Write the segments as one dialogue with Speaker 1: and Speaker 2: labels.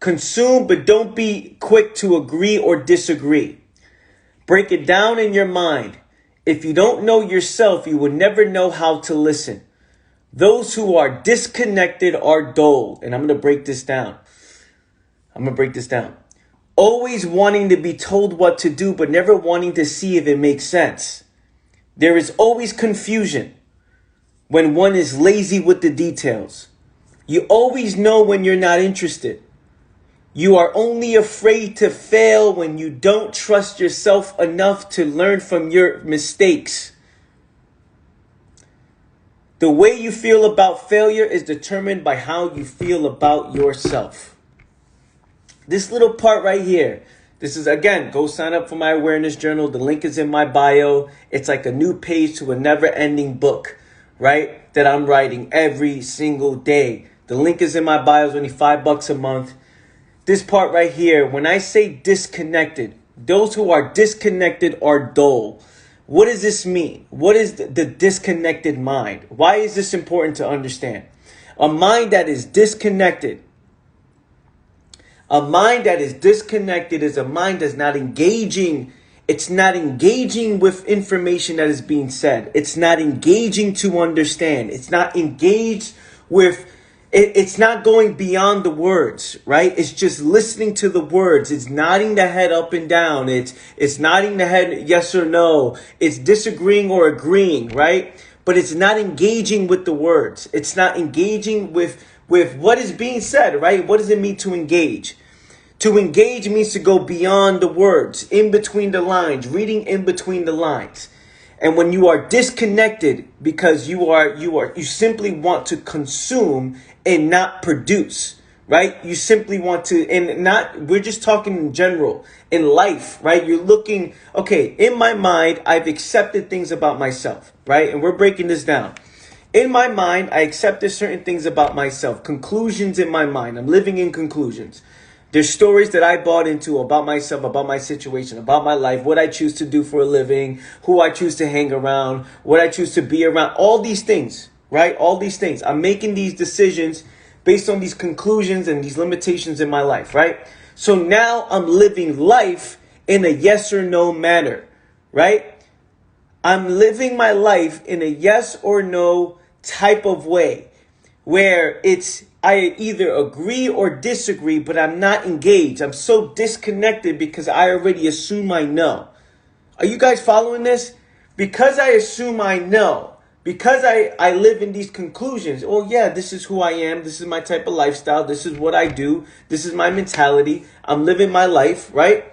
Speaker 1: Consume, but don't be quick to agree or disagree. Break it down in your mind. If you don't know yourself, you will never know how to listen. Those who are disconnected are dull. And I'm going to break this down. Always wanting to be told what to do, but never wanting to see if it makes sense. There is always confusion when one is lazy with the details. You always know when you're not interested. You are only afraid to fail when you don't trust yourself enough to learn from your mistakes. The way you feel about failure is determined by how you feel about yourself. This little part right here, this is, again, go sign up for my awareness journal. The link is in my bio. It's like a new page to a never-ending book, right, that I'm writing every single day. The link is in my bio. It's only $5 a month. This part right here, when I say disconnected, those who are disconnected are dull. What does this mean? What is the disconnected mind? Why is this important to understand? A mind that is disconnected. A mind that is disconnected is a mind that's not engaging. It's not engaging with information that is being said. It's not engaging to understand. It's not engaged with, it's not going beyond the words, right? It's just listening to the words. It's nodding the head up and down. It's nodding the head yes or no. It's disagreeing or agreeing, right? But it's not engaging with the words. It's not engaging with what is being said, right? What does it mean to engage? To engage means to go beyond the words, in between the lines, reading in between the lines. And when you are disconnected because you simply want to consume and not produce, right? You simply want to, and not, we're just talking in general, in life, right? You're looking, okay, in my mind, I've accepted things about myself, right? And we're breaking this down. In my mind, I accepted certain things about myself, conclusions in my mind. I'm living in conclusions. There's stories that I bought into about myself, about my situation, about my life, what I choose to do for a living, who I choose to hang around, what I choose to be around, all these things, right? All these things. I'm making these decisions based on these conclusions and these limitations in my life, right? So now I'm living life in a yes or no manner, right? I'm living my life in a yes or no type of way where I either agree or disagree, but I'm not engaged. I'm so disconnected because I already assume I know. Are you guys following this? Because I assume I know, because I live in these conclusions. Oh yeah, this is who I am. This is my type of lifestyle. This is what I do. This is my mentality. I'm living my life, right?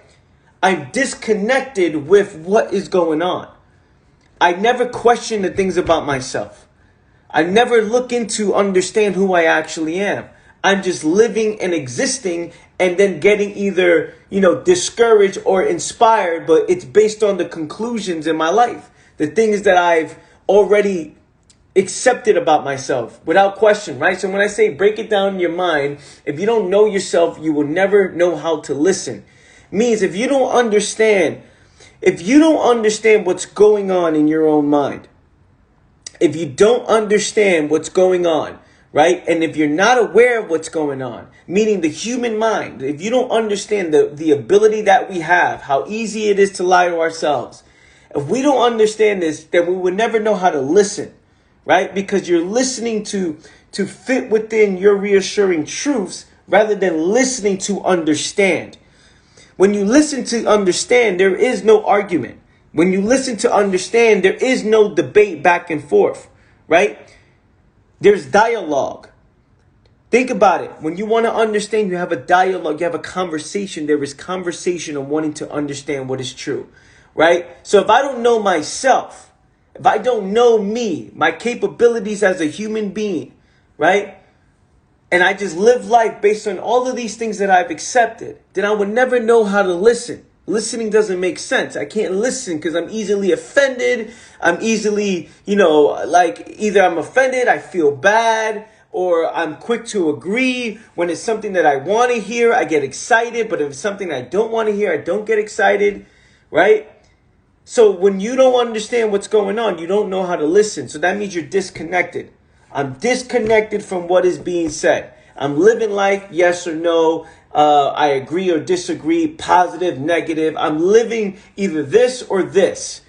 Speaker 1: I'm disconnected with what is going on. I never question the things about myself. I never look into understand who I actually am. I'm just living and existing and then getting either, discouraged or inspired, but it's based on the conclusions in my life. The things that I've already accepted about myself without question, right? So when I say break it down in your mind, if you don't know yourself, you will never know how to listen. Means if you don't understand what's going on in your own mind, if you don't understand what's going on, right? And if you're not aware of what's going on, meaning the human mind, if you don't understand the ability that we have, how easy it is to lie to ourselves, if we don't understand this, then we would never know how to listen, right? Because you're listening to fit within your reassuring truths rather than listening to understand. When you listen to understand, there is no argument. When you listen to understand, there is no debate back and forth, right? There's dialogue. Think about it. When you want to understand, you have a dialogue, you have a conversation. There is conversation of wanting to understand what is true, right? So if I don't know myself, if I don't know me, my capabilities as a human being, right? And I just live life based on all of these things that I've accepted, then I would never know how to listen. Listening doesn't make sense. I can't listen because I'm easily offended. I'm easily, either I'm offended, I feel bad, or I'm quick to agree. When it's something that I want to hear, I get excited. But if it's something I don't want to hear, I don't get excited, right? So when you don't understand what's going on, you don't know how to listen. So that means you're disconnected. I'm disconnected from what is being said. I'm living life, yes or no. I agree or disagree, positive, negative. I'm living either this or this,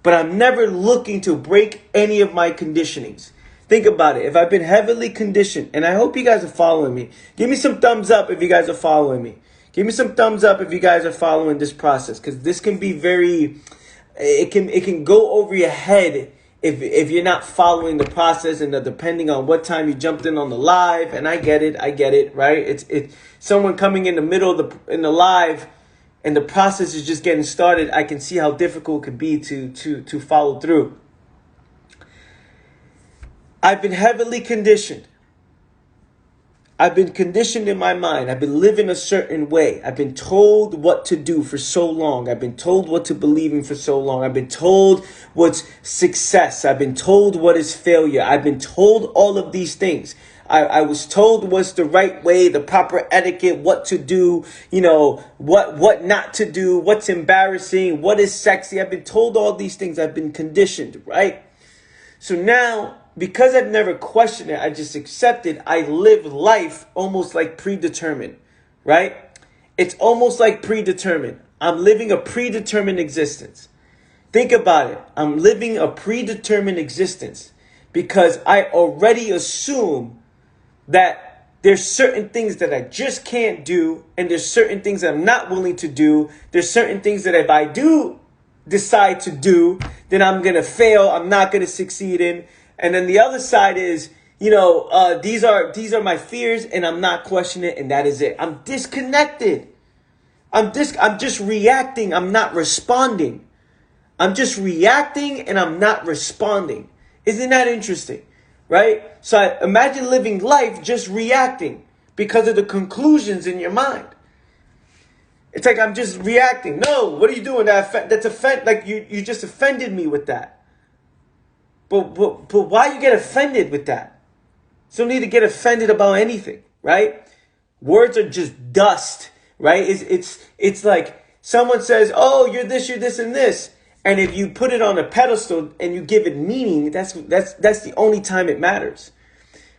Speaker 1: but I'm never looking to break any of my conditionings. Think about it. If I've been heavily conditioned, and I hope you guys are following me, give me some thumbs up if you guys are following me. Give me some thumbs up if you guys are following this process, because this can be it can go over your head if you're not following the process, and depending on what time you jumped in on the live. And I get it, right? It's someone coming in the middle of the live, and the process is just getting started. I can see how difficult it can be to follow through. I've been heavily conditioned. I've been conditioned in my mind. I've been living a certain way. I've been told what to do for so long. I've been told what to believe in for so long. I've been told what's success. I've been told what is failure. I've been told all of these things. I was told what's the right way, the proper etiquette, what to do, what not to do, what's embarrassing, what is sexy. I've been told all these things. I've been conditioned, right? So now, because I've never questioned it, I just accepted, I live life almost like predetermined, right? It's almost like predetermined. I'm living a predetermined existence. Think about it. I'm living a predetermined existence because I already assume that there's certain things that I just can't do, and there's certain things that I'm not willing to do. There's certain things that if I do decide to do, then I'm going to fail. I'm not going to succeed in. And then the other side is, these are my fears, and I'm not questioning it, and that is it. I'm disconnected. I'm just reacting. I'm not responding. I'm just reacting, and I'm not responding. Isn't that interesting? Right? So imagine living life just reacting because of the conclusions in your mind. It's like I'm just reacting. No, what are you doing? That's like you just offended me with that. But why you get offended with that? So you don't need to get offended about anything, right? Words are just dust, right? It's like someone says, "Oh, you're this, and this," and if you put it on a pedestal and you give it meaning, that's the only time it matters,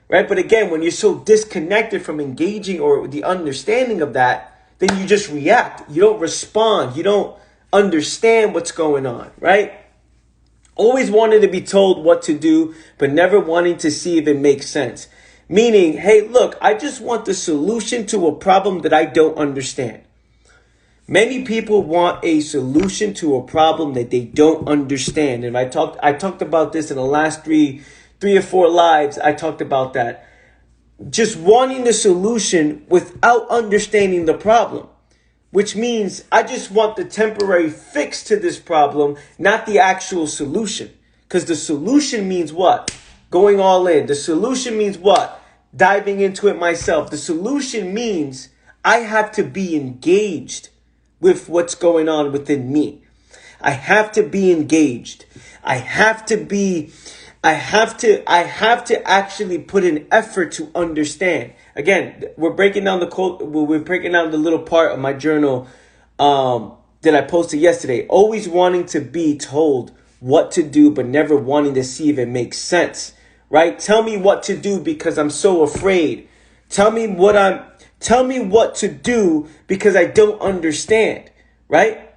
Speaker 1: right? But again, when you're so disconnected from engaging or the understanding of that, then you just react. You don't respond. You don't understand what's going on, right? Always wanting to be told what to do, but never wanting to see if it makes sense. Meaning, hey, look, I just want the solution to a problem that I don't understand. Many people want a solution to a problem that they don't understand. And I talked about this in the last three or four lives. I talked about that. Just wanting the solution without understanding the problem. Which means I just want the temporary fix to this problem, not the actual solution. Because the solution means what? Going all in. The solution means what? Diving into it myself. The solution means I have to be engaged with what's going on within me. I have to be engaged. I have to actually put an effort to understand. Again, we're breaking down the little part of my journal that I posted yesterday. Always wanting to be told what to do, but never wanting to see if it makes sense. Right? Tell me what to do because I'm so afraid. Tell me what to do because I don't understand. Right?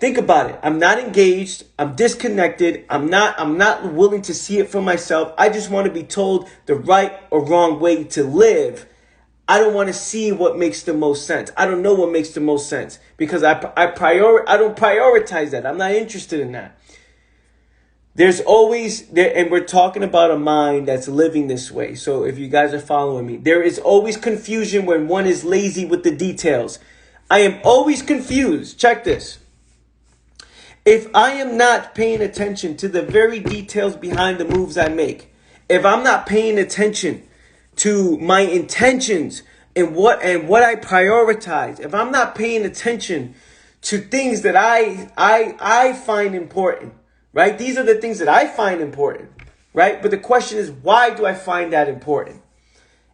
Speaker 1: Think about it. I'm not engaged. I'm disconnected. I'm not willing to see it for myself. I just want to be told the right or wrong way to live. I don't want to see what makes the most sense. I don't know what makes the most sense because I don't prioritize that. I'm not interested in that. There's always there, and we're talking about a mind that's living this way. So if you guys are following me, there is always confusion when one is lazy with the details. I am always confused. Check this. If I am not paying attention to the very details behind the moves I make, if I'm not paying attention to my intentions and what I prioritize, if I'm not paying attention to things that I find important, right? These are the things that I find important, right? But the question is, why do I find that important?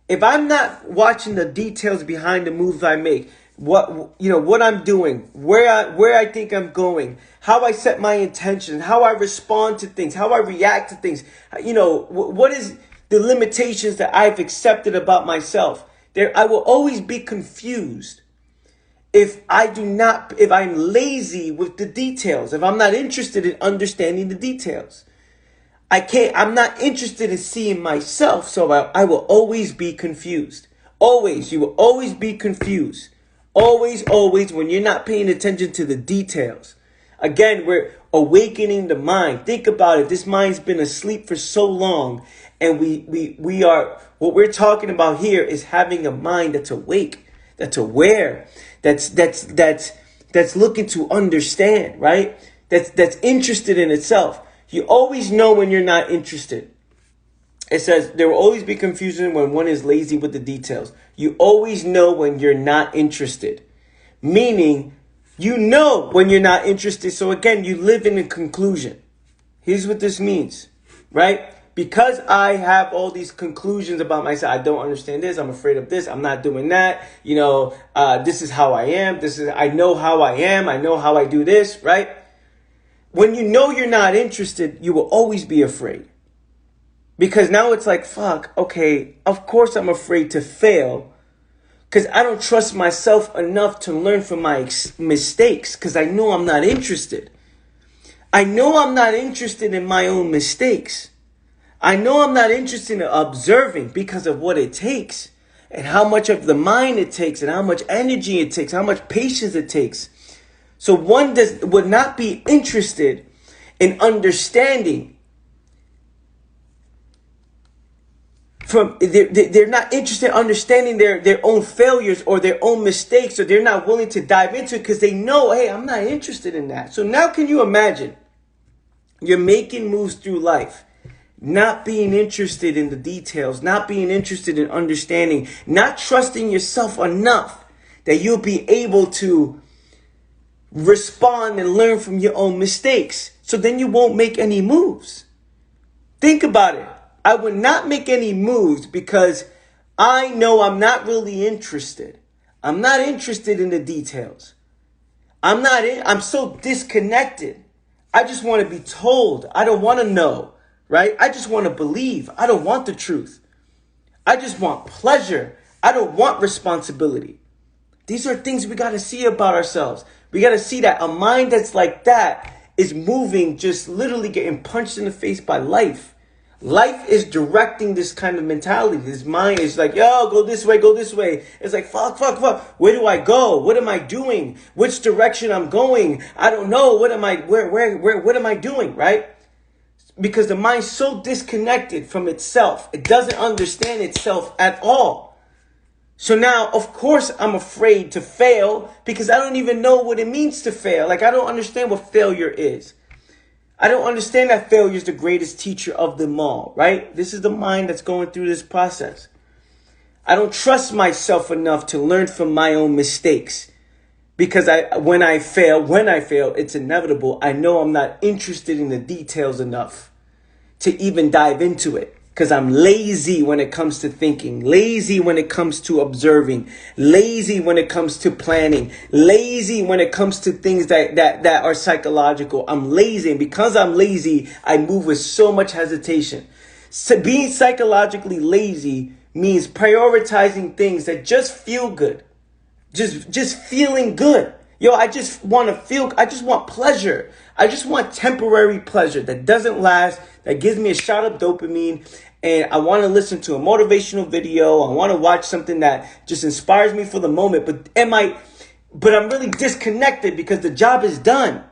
Speaker 1: If I'm not watching the details behind the moves I make, what I'm doing, where I think I'm going, how I set my intention, how I respond to things, how I react to things, what is the limitations that I've accepted about myself. I will always be confused if I'm lazy with the details, if I'm not interested in understanding the details. I'm not interested in seeing myself, so I will always be confused. Always, you will always be confused. Always, always, when you're not paying attention to the details. Again, we're awakening the mind. Think about it. This mind's been asleep for so long, and what we're talking about here is having a mind that's awake, that's aware, that's looking to understand, right? That's interested in itself. You always know when you're not interested. It says there will always be confusion when one is lazy with the details. You always know when you're not interested. Meaning, you know when you're not interested. So again, you live in a conclusion. Here's what this means, right? Because I have all these conclusions about myself, I don't understand this, I'm afraid of this, I'm not doing that, this is how I am, I know how I am, I know how I do this, right? When you know you're not interested, you will always be afraid. Because now it's like, fuck, okay, of course I'm afraid to fail because I don't trust myself enough to learn from my mistakes because I know I'm not interested. I know I'm not interested in my own mistakes. I know I'm not interested in observing because of what it takes and how much of the mind it takes and how much energy it takes, how much patience it takes. So one would not be interested in understanding. They're not interested in understanding their own failures or their own mistakes, or they're not willing to dive into it because they know, hey, I'm not interested in that. So now can you imagine you're making moves through life, not being interested in the details, not being interested in understanding, not trusting yourself enough that you'll be able to respond and learn from your own mistakes. So then you won't make any moves. Think about it. I would not make any moves because I know I'm not really interested. I'm not interested in the details. I'm so disconnected. I just want to be told. I don't want to know, right? I just want to believe. I don't want the truth. I just want pleasure. I don't want responsibility. These are things we got to see about ourselves. We got to see that a mind that's like that is moving, just literally getting punched in the face by life. Life is directing this kind of mentality. This mind is like, yo, go this way, go this way. It's like, fuck. Where do I go? What am I doing? Which direction I'm going? I don't know. What am I doing? Right? Because the mind's so disconnected from itself. It doesn't understand itself at all. So now, of course, I'm afraid to fail because I don't even know what it means to fail. Like, I don't understand what failure is. I don't understand that failure is the greatest teacher of them all, right? This is the mind that's going through this process. I don't trust myself enough to learn from my own mistakes because when I fail, it's inevitable. I know I'm not interested in the details enough to even dive into it. Because I'm lazy when it comes to thinking, lazy when it comes to observing, lazy when it comes to planning, lazy when it comes to things that are psychological. I'm lazy, and because I'm lazy, I move with so much hesitation. So being psychologically lazy means prioritizing things that just feel good, just feeling good. Yo, I just want pleasure. I just want temporary pleasure that doesn't last, that gives me a shot of dopamine. And I want to listen to a motivational video. I want to watch something that just inspires me for the moment. But I'm really disconnected because the job is done.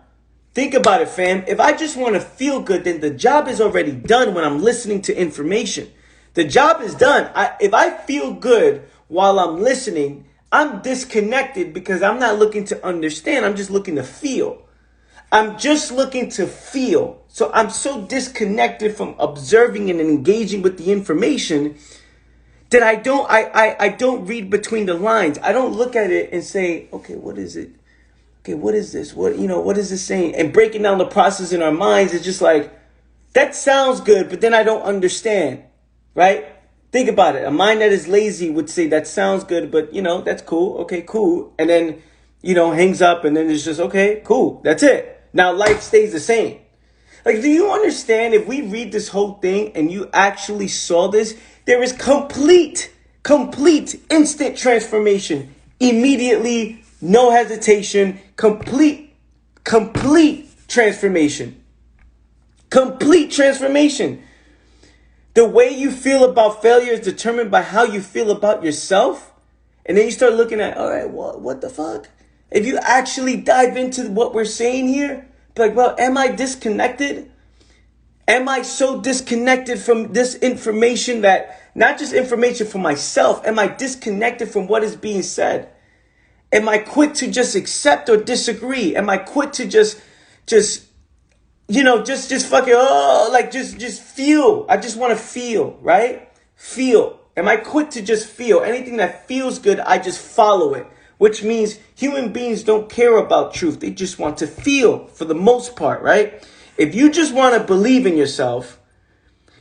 Speaker 1: Think about it, fam. If I just want to feel good, then the job is already done when I'm listening to information. The job is done. If I feel good while I'm listening, I'm disconnected because I'm not looking to understand. I'm just looking to feel. I'm just looking to feel. So I'm so disconnected from observing and engaging with the information that I don't read between the lines. I don't look at it and say, okay, what is it? Okay, what is this? What is this saying? And breaking down the process in our minds is just like, that sounds good, but then I don't understand, right? Think about it. A mind that is lazy would say that sounds good, but that's cool. Okay, cool. And then, hangs up and then it's just, okay, cool. That's it. Now life stays the same. Like, do you understand if we read this whole thing and you actually saw this, there is complete Complete, instant transformation. Immediately, no hesitation, complete transformation. Complete transformation. The way you feel about failure is determined by how you feel about yourself. And then you start looking at, all right, what the fuck? If you actually dive into what we're saying here, be like, well, am I disconnected? Am I so disconnected from this information that, not just information for myself, am I disconnected from what is being said? Am I quick to just accept or disagree? Am I quick to just fucking, just feel. I just want to feel, right? Feel. Am I quick to just feel? Anything that feels good, I just follow it. Which means human beings don't care about truth. They just want to feel for the most part, right? If you just want to believe in yourself,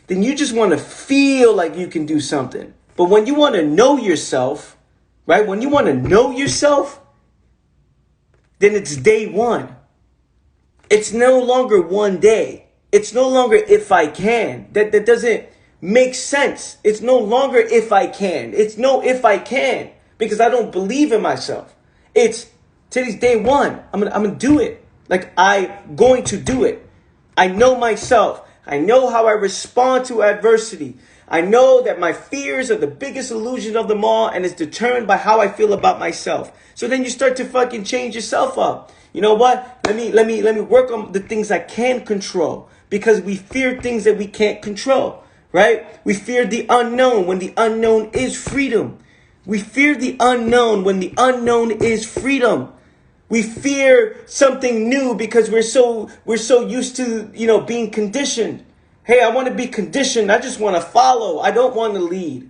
Speaker 1: then you just want to feel like you can do something. But when you want to know yourself, right? When you want to know yourself, then it's day one. It's no longer one day. It's no longer if I can. That doesn't make sense. It's no longer if I can. It's no if I can because I don't believe in myself. It's today's day one. I'm gonna do it. Like I'm going to do it. I know myself. I know how I respond to adversity. I know that my fears are the biggest illusion of them all, and it's determined by how I feel about myself. So then you start to fucking change yourself up. You know what? Let me work on the things I can control, because we fear things that we can't control, right? We fear the unknown when the unknown is freedom. We fear the unknown when the unknown is freedom. We fear something new because we're so used to, being conditioned. Hey, I want to be conditioned. I just want to follow. I don't want to lead.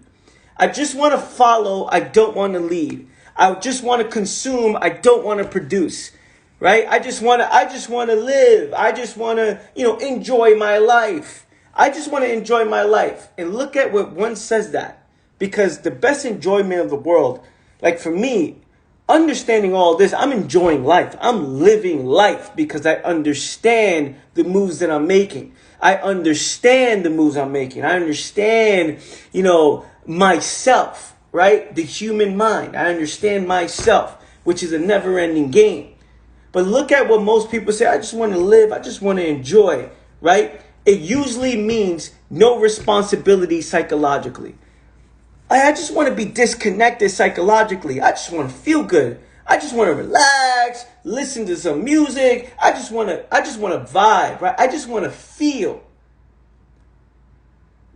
Speaker 1: I just want to follow. I don't want to lead. I just want to consume. I don't want to produce. Right? I just want to live. I just want to, enjoy my life. I just want to enjoy my life. And look at what one says that. Because the best enjoyment of the world, like for me, understanding all this, I'm enjoying life. I'm living life because I understand the moves that I'm making. I understand the moves I'm making. I understand, myself, right? The human mind. I understand myself, which is a never-ending game. But look at what most people say. I just want to live. I just want to enjoy, right? It usually means no responsibility psychologically. I just want to be disconnected psychologically. I just want to feel good. I just want to relax, listen to some music. I just want to vibe, right? I just want to feel.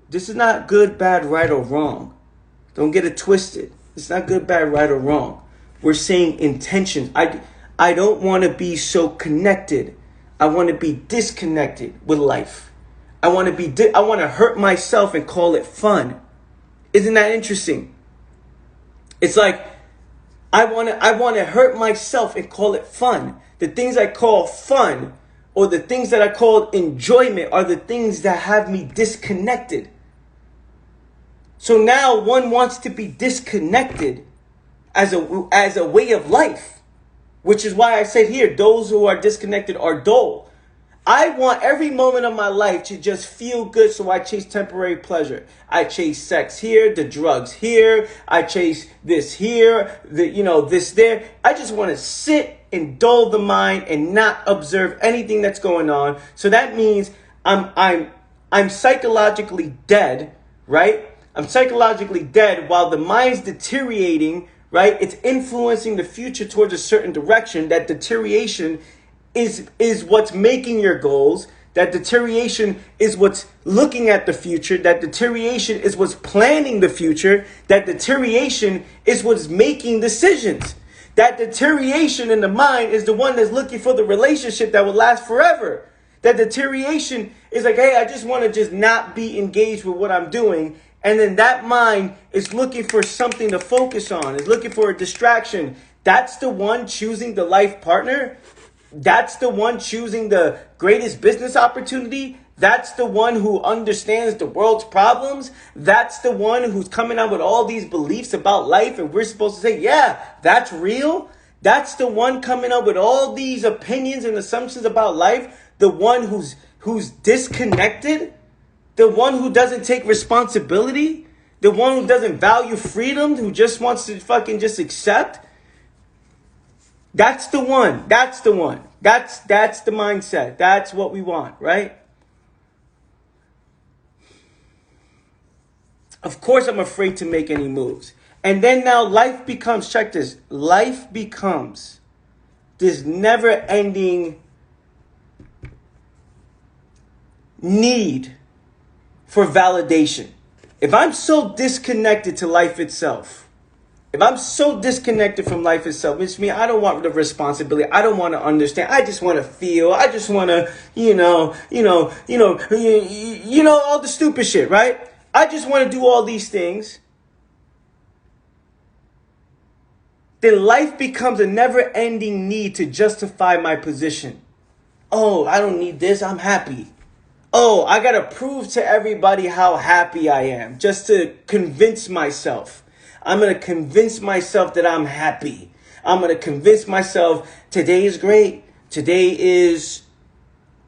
Speaker 1: This is not good, bad, right, or wrong. Don't get it twisted. It's not good, bad, right, or wrong. We're saying intentions. I don't want to be so connected. I want to be disconnected with life. I want to hurt myself and call it fun. Isn't that interesting? It's like I want to hurt myself and call it fun. The things I call fun or the things that I call enjoyment are the things that have me disconnected. So now one wants to be disconnected as a way of life, which is why I said here, those who are disconnected are dull. I want every moment of my life to just feel good, so I chase temporary pleasure. I chase sex here, the drugs here. I chase this here, this there. I just want to sit and dull the mind and not observe anything that's going on. So that means I'm psychologically dead, right? I'm psychologically dead while the mind's deteriorating, right? It's influencing the future towards a certain direction. That deterioration is what's making your goals. That deterioration is what's looking at the future. That deterioration is what's planning the future. That deterioration is what's making decisions. That deterioration in the mind is the one that's looking for the relationship that will last forever. That deterioration is like, hey, I just want to just not be engaged with what I'm doing. And then that mind is looking for something to focus on, is looking for a distraction. That's the one choosing the life partner. That's the one choosing the greatest business opportunity. That's the one who understands the world's problems. That's the one who's coming out with all these beliefs about life. And we're supposed to say, yeah, that's real. That's the one coming up with all these opinions and assumptions about life. The one who's disconnected. The one who doesn't take responsibility. The one who doesn't value freedom, who just wants to fucking just accept. That's the one. That's the one. That's the mindset. That's what we want, right? Of course I'm afraid to make any moves. And then now life becomes, check this, life becomes this never-ending need for validation. If I'm so disconnected to life itself, if I'm so disconnected from life itself, which means I don't want the responsibility. I don't want to understand. I just want to feel. I just want to, all the stupid shit, right? I just want to do all these things. Then life becomes a never-ending need to justify my position. Oh, I don't need this. I'm happy. Oh, I got to prove to everybody how happy I am just to convince myself. I'm going to convince myself that I'm happy. I'm going to convince myself today is great. Today is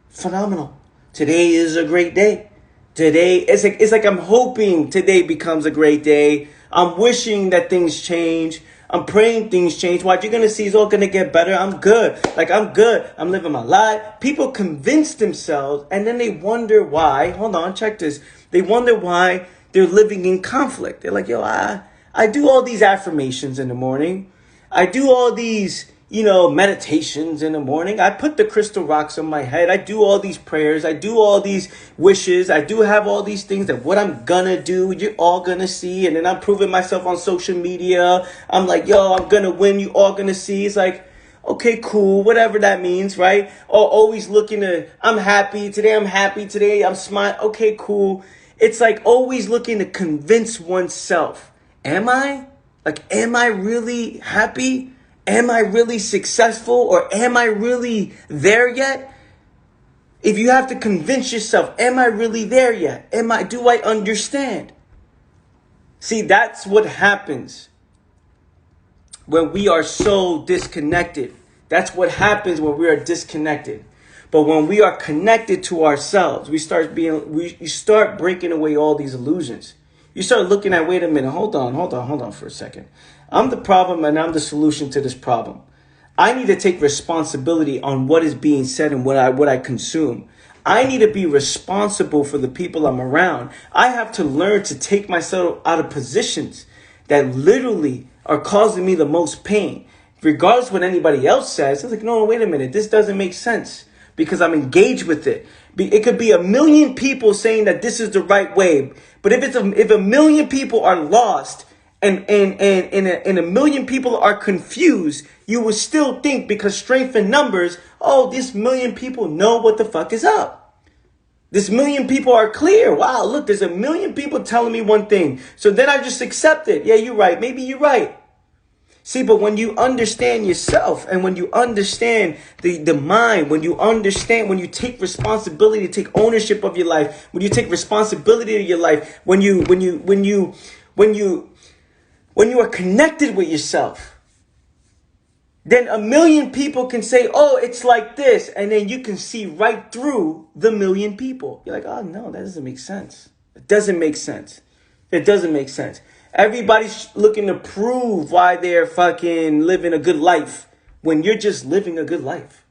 Speaker 1: phenomenal. Today is a great day. Today, it's like I'm hoping today becomes a great day. I'm wishing that things change. I'm praying things change. What you're going to see is all going to get better. I'm good. I'm good. I'm living my life. People convince themselves and then they wonder why. Hold on, check this. They wonder why they're living in conflict. They're like, yo, I do all these affirmations in the morning. I do all these, meditations in the morning. I put the crystal rocks on my head. I do all these prayers. I do all these wishes. I do have all these things that what I'm gonna do, you're all gonna see. And then I'm proving myself on social media. I'm like, yo, I'm gonna win. You all gonna see. It's like, okay, cool. Whatever that means, right? Or always looking to, I'm happy. Today I'm happy. Today I'm smiling. Okay, cool. It's like always looking to convince oneself. Am I? Am I really happy? Am I really successful? Or am I really there yet? If you have to convince yourself, am I really there yet? Do I understand? See, that's what happens when we are so disconnected. That's what happens when we are disconnected. But when we are connected to ourselves, you start breaking away all these illusions. You start looking at, wait a minute, hold on for a second. I'm the problem and I'm the solution to this problem. I need to take responsibility on what is being said and what I consume. I need to be responsible for the people I'm around. I have to learn to take myself out of positions that literally are causing me the most pain. Regardless of what anybody else says, it's like, no, wait a minute, this doesn't make sense because I'm engaged with it. It could be a million people saying that this is the right way. But if a million people are lost and a million people are confused, you will still think because strength in numbers, oh, this million people know what the fuck is up. This million people are clear. Wow, look, there's a million people telling me one thing. So then I just accept it. Yeah, you're right. Maybe you're right. See, but when you understand yourself and when you understand the mind, when you take responsibility, take ownership of your life, when you take responsibility of your life, when you are connected with yourself, then a million people can say, oh, it's like this. And then you can see right through the million people. You're like, oh, no, that doesn't make sense. It doesn't make sense. It doesn't make sense. Everybody's looking to prove why they're fucking living a good life when you're just living a good life.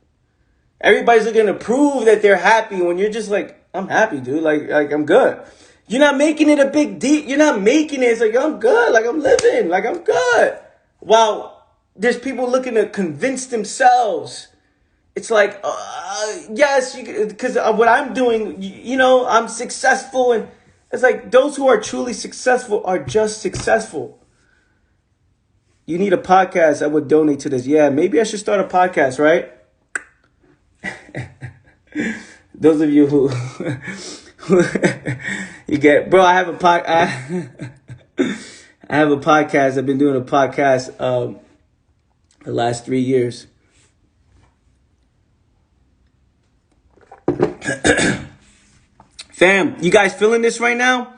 Speaker 1: Everybody's looking to prove that they're happy when you're just like, I'm happy, dude. Like I'm good. You're not making it a big deal. You're not making it. It's like, I'm good. Like I'm living. Like I'm good. While there's people looking to convince themselves. It's like, yes, because what I'm doing, I'm successful. And it's like those who are truly successful are just successful. You need a podcast. I would donate to this. Yeah, maybe I should start a podcast, right? Those of you who you get, bro, I have a podcast. I've been doing a podcast the last 3 years. Fam, you guys feeling this right now?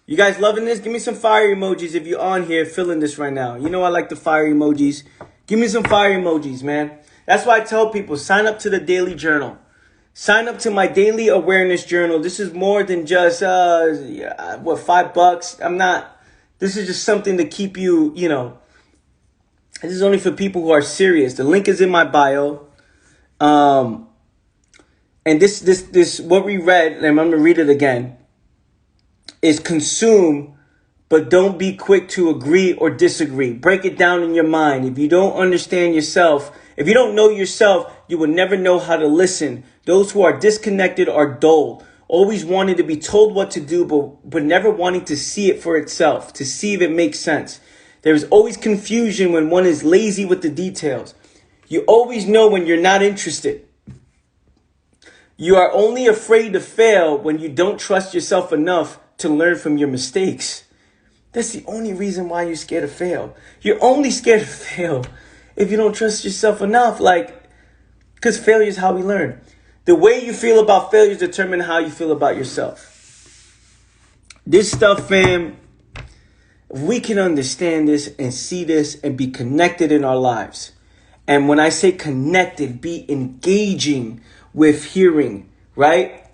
Speaker 1: You guys loving this? Give me some fire emojis if you're on here feeling this right now. You know I like the fire emojis. Give me some fire emojis, man. That's why I tell people, sign up to the Daily Journal. Sign up to my daily awareness journal. This is more than just, $5? This is just something to keep you, this is only for people who are serious. The link is in my bio. And this, what we read, and I'm going to read it again, is consume, but don't be quick to agree or disagree. Break it down in your mind. If you don't understand yourself, if you don't know yourself, you will never know how to listen. Those who are disconnected are dull, always wanting to be told what to do, but never wanting to see it for itself, to see if it makes sense. There is always confusion when one is lazy with the details. You always know when you're not interested. You are only afraid to fail when you don't trust yourself enough to learn from your mistakes. That's the only reason why you're scared to fail. You're only scared to fail if you don't trust yourself enough, because failure is how we learn. The way you feel about failure is determine how you feel about yourself. This stuff, fam, if we can understand this and see this and be connected in our lives. And when I say connected, be engaging with hearing, right?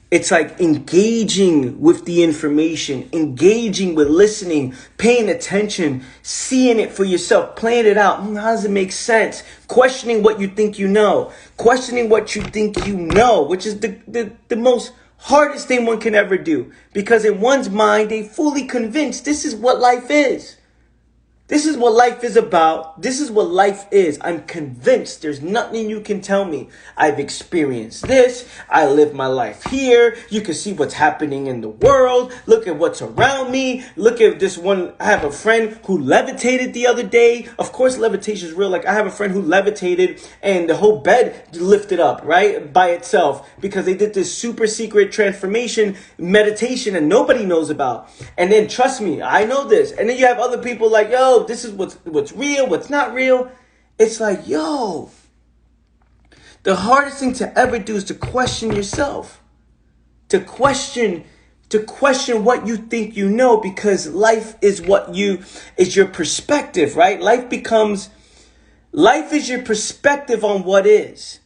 Speaker 1: It's like engaging with the information, engaging with listening, paying attention, seeing it for yourself, playing it out. How does it make sense? Questioning what you think you know. Questioning what you think you know, which is the most hardest thing one can ever do. Because in one's mind, they fully convinced this is what life is. This is what life is about. This is what life is. I'm convinced there's nothing you can tell me. I've experienced this. I live my life here. You can see what's happening in the world. Look at what's around me. Look at this one. I have a friend who levitated the other day. Of course, levitation is real. I have a friend who levitated and the whole bed lifted up, right, by itself because they did this super secret transformation meditation and nobody knows about. And then trust me, I know this. And then you have other people like, yo, this is what's real, what's not real. It's like, yo, the hardest thing to ever do is to question yourself. To question what you think you know, because life is is your perspective, right? Life is your perspective on what is.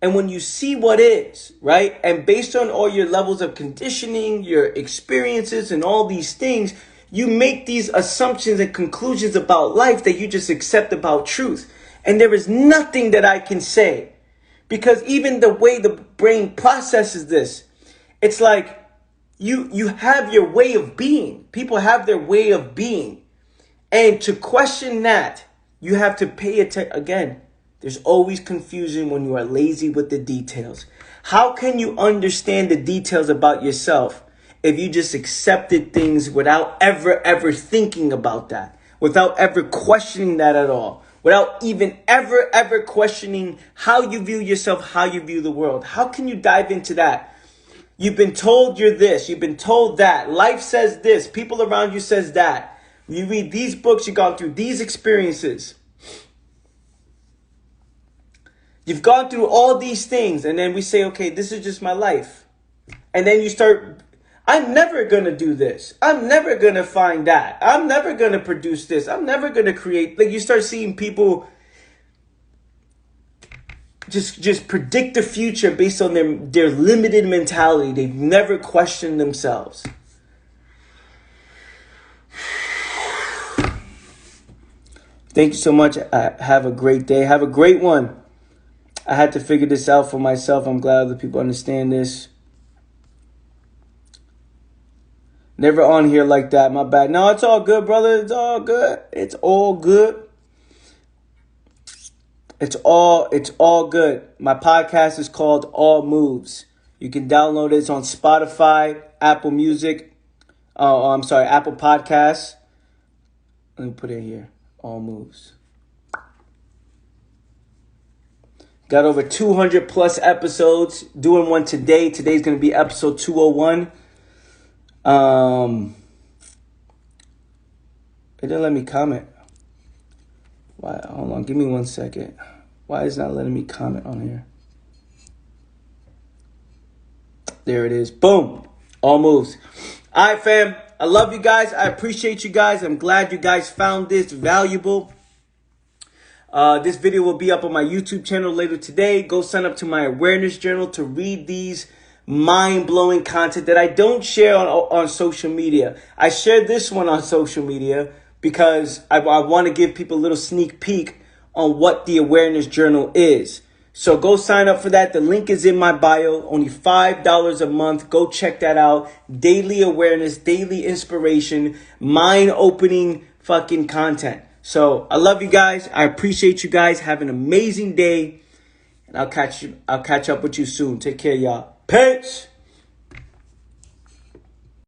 Speaker 1: And when you see what is, right? And based on all your levels of conditioning, your experiences and all these things, you make these assumptions and conclusions about life that you just accept about truth. And there is nothing that I can say. Because even the way the brain processes this, it's like you have your way of being. People have their way of being. And to question that, you have to pay attention. Again, there's always confusion when you are lazy with the details. How can you understand the details about yourself if you just accepted things without ever thinking about that, without ever questioning that at all, without even ever questioning how you view yourself, how you view the world? How can you dive into that? You've been told you're this, you've been told that. Life says this, people around you says that. You read these books, you've gone through these experiences. You've gone through all these things, and then we say, okay, this is just my life. And then you start, I'm never going to do this. I'm never going to find that. I'm never going to produce this. I'm never going to create. You start seeing people just predict the future based on their limited mentality. They've never questioned themselves. Thank you so much. Have a great day. Have a great one. I had to figure this out for myself. I'm glad other people understand this. Never on here like that. My bad. No, it's all good, brother. It's all good. It's all good. It's all good. My podcast is called All Moves. You can download it. It's on Spotify, Apple Music. Apple Podcasts. Let me put it here. All Moves. Got over 200 plus episodes. Doing one today. Today's going to be episode 201. It didn't let me comment. Why? Hold on. Give me 1 second. Why is it not letting me comment on here? There it is. Boom. All moves. All right, fam. I love you guys. I appreciate you guys. I'm glad you guys found this valuable. This video will be up on my YouTube channel later today. Go sign up to my awareness journal to read these mind-blowing content that I don't share on social media. I share this one on social media because I want to give people a little sneak peek on what the awareness journal is. So go sign up for that. The link is in my bio. Only $5 a month. Go check that out. Daily awareness, daily inspiration, mind-opening fucking content. So I love you guys. I appreciate you guys. Have an amazing day. And I'll catch up with you soon. Take care, y'all. Peace.